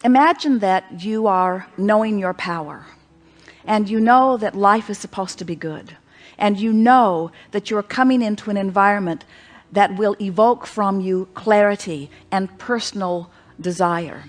Imagine that you are knowing your power, and you know that life is supposed to be good, and you know that you're coming into an environment that will evoke from you clarity and personal desire.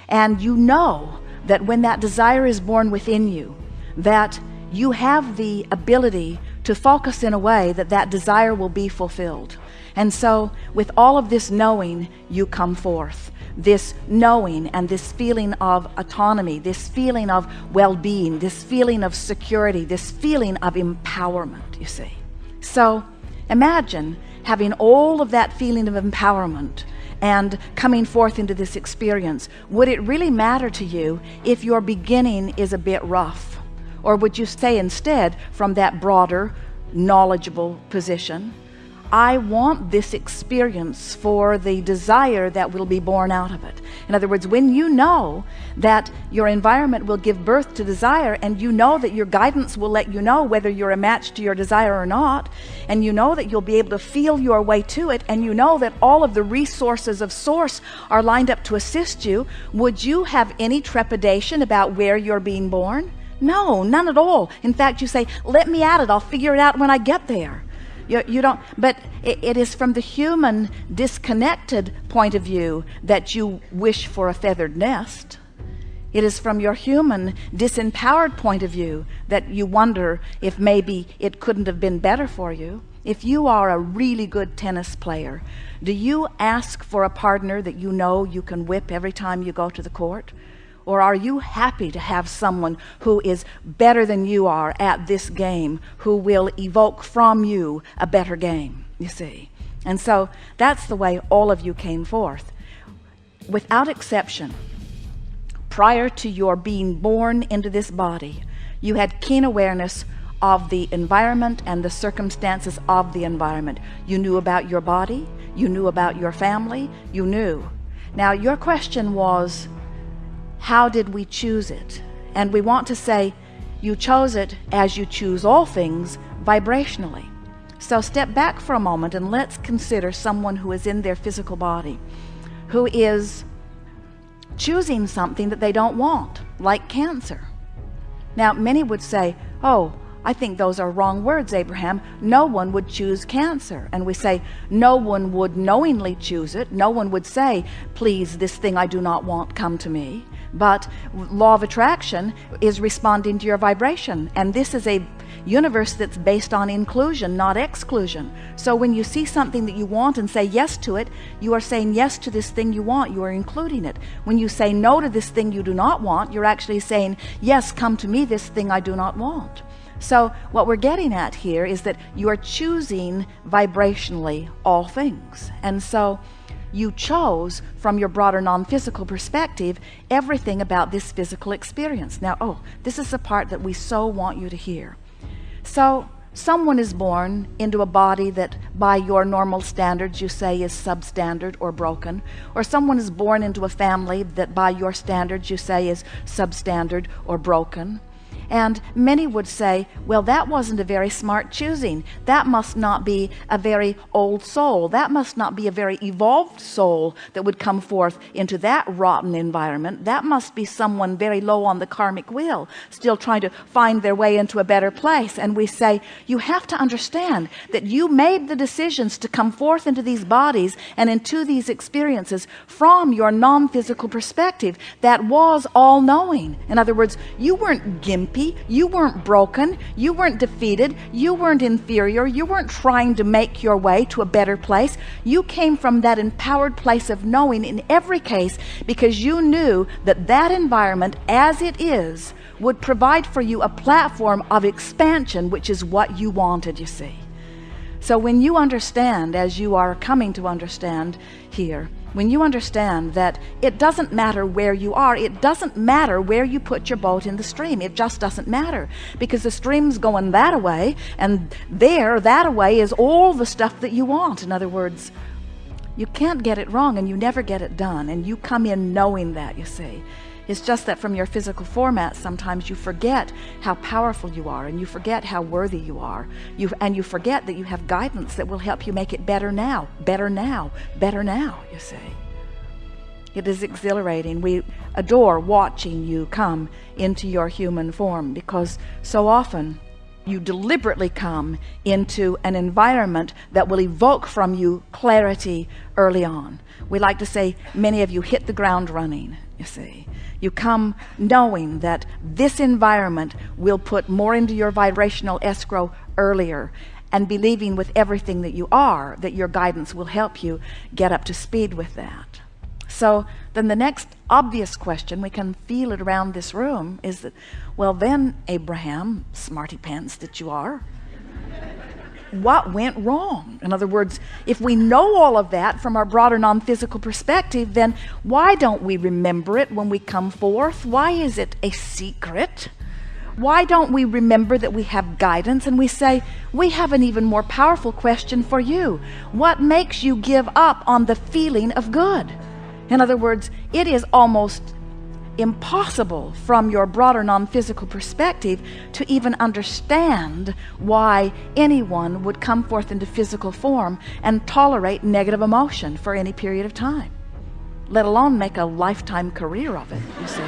And you know that when that desire is born within you, that you have the ability to focus in a way that that desire will be fulfilled. And so with all of this knowing, you come forth. This knowing and this feeling of autonomy, this feeling of well-being, this feeling of security, this feeling of empowerment, you see. So imagine having all of that feeling of empowerment and coming forth into this experience. Would it really matter to you if your beginning is a bit rough? Or would you say instead, from that broader, knowledgeable position, I want this experience for the desire that will be born out of it? In other words, when you know that your environment will give birth to desire, and you know that your guidance will let you know whether you're a match to your desire or not, and you know that you'll be able to feel your way to it, and you know that all of the resources of source are lined up to assist you, would you have any trepidation about where you're being born? No, none at all. In fact, you say, let me at it, I'll figure it out when I get there. You don't, but it is from the human disconnected point of view that you wish for a feathered nest. It is from your human disempowered point of view that you wonder if maybe it couldn't have been better for you. If you are a really good tennis player, do you ask for a partner that you know you can whip every time you go to the court? Or are you happy to have someone who is better than you are at this game, who will evoke from you a better game, you see? And so that's the way all of you came forth. Without exception, prior to your being born into this body, you had keen awareness of the environment and the circumstances of the environment. You knew about your body, you knew about your family, you knew. Now your question was, how did we choose it? And we want to say, you chose it as you choose all things, vibrationally. So step back for a moment and let's consider someone who is in their physical body, who is choosing something that they don't want, like cancer. Now many would say, oh, I think those are wrong words, Abraham. No one would choose cancer. And we say, no one would knowingly choose it. No one would say, please, this thing I do not want, come to me. But law of attraction is responding to your vibration. And this is a universe that's based on inclusion, not exclusion. So when you see something that you want and say yes to it, you are saying yes to this thing you want. You are including it. When you say no to this thing you do not want, you're actually saying, yes, come to me, this thing I do not want. So what we're getting at here is that you are choosing vibrationally all things. And so you chose from your broader non-physical perspective everything about this physical experience. Now, this is the part that we so want you to hear. So someone is born into a body that by your normal standards you say is substandard or broken, or someone is born into a family that by your standards you say is substandard or broken. And many would say, well, that wasn't a very smart choosing. That must not be a very old soul. That must not be a very evolved soul that would come forth into that rotten environment. That must be someone very low on the karmic wheel, still trying to find their way into a better place. And we say, you have to understand that you made the decisions to come forth into these bodies and into these experiences from your non-physical perspective that was all-knowing. In other words, you weren't gimpy. You weren't broken, you weren't defeated, you weren't inferior, you weren't trying to make your way to a better place. You came from that empowered place of knowing in every case, because you knew that that environment as it is would provide for you a platform of expansion, which is what you wanted, you see. So when you understand, as you are coming to understand here, when you understand that it doesn't matter where you are, it doesn't matter where you put your boat in the stream, it just doesn't matter, because the stream's going that away, and there, that away is all the stuff that you want. In other words, you can't get it wrong and you never get it done, and you come in knowing that, you see. It's just that from your physical format, sometimes you forget how powerful you are, and you forget how worthy you are. And you forget that you have guidance that will help you make it better now, better now, better now, you see. It is exhilarating. We adore watching you come into your human form, because so often you deliberately come into an environment that will evoke from you clarity early on. We like to say many of you hit the ground running, you see. You come knowing that this environment will put more into your vibrational escrow earlier, and believing with everything that you are that your guidance will help you get up to speed with that. So then the next obvious question, we can feel it around this room, is that, well then, Abraham, smarty pants that you are, what went wrong? In other words, if we know all of that from our broader non-physical perspective, then why don't we remember it when we come forth? Why is it a secret? Why don't we remember that we have guidance? And we say, we have an even more powerful question for you. What makes you give up on the feeling of good? In other words, it is almost impossible from your broader non-physical perspective to even understand why anyone would come forth into physical form and tolerate negative emotion for any period of time, let alone make a lifetime career of it, you see.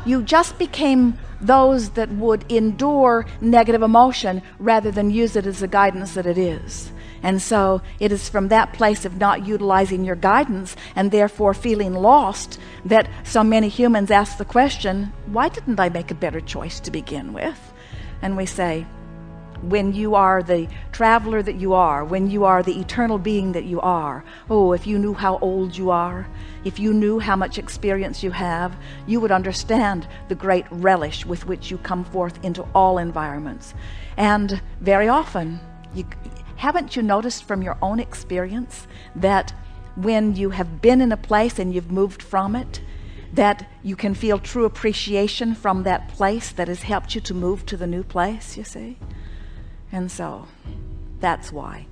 You just became those that would endure negative emotion rather than use it as the guidance that it is. And so it is from that place of not utilizing your guidance and therefore feeling lost that so many humans ask the question, why didn't I make a better choice to begin with? And we say, when you are the traveler that you are, when you are the eternal being that you are, oh, if you knew how old you are, if you knew how much experience you have, you would understand the great relish with which you come forth into all environments. And very often, haven't you noticed from your own experience that when you have been in a place and you've moved from it, that you can feel true appreciation from that place that has helped you to move to the new place, you see? And so that's why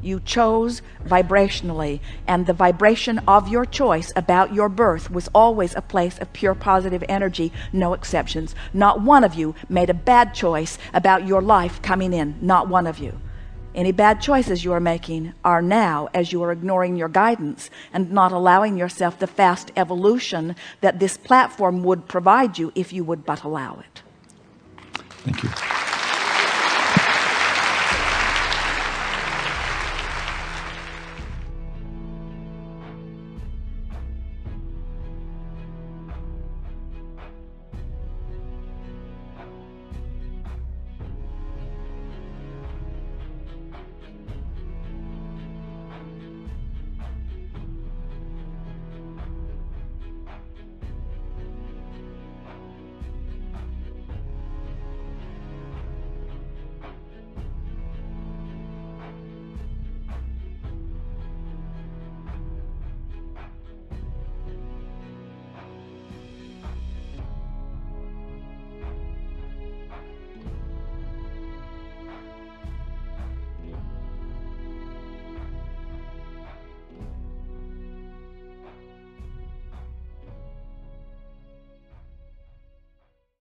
you chose vibrationally, and the vibration of your choice about your birth was always a place of pure positive energy, no exceptions. Not one of you made a bad choice about your life coming in, not one of you. Any bad choices you are making are now as you are ignoring your guidance and not allowing yourself the fast evolution that this platform would provide you if you would but allow it. Thank you.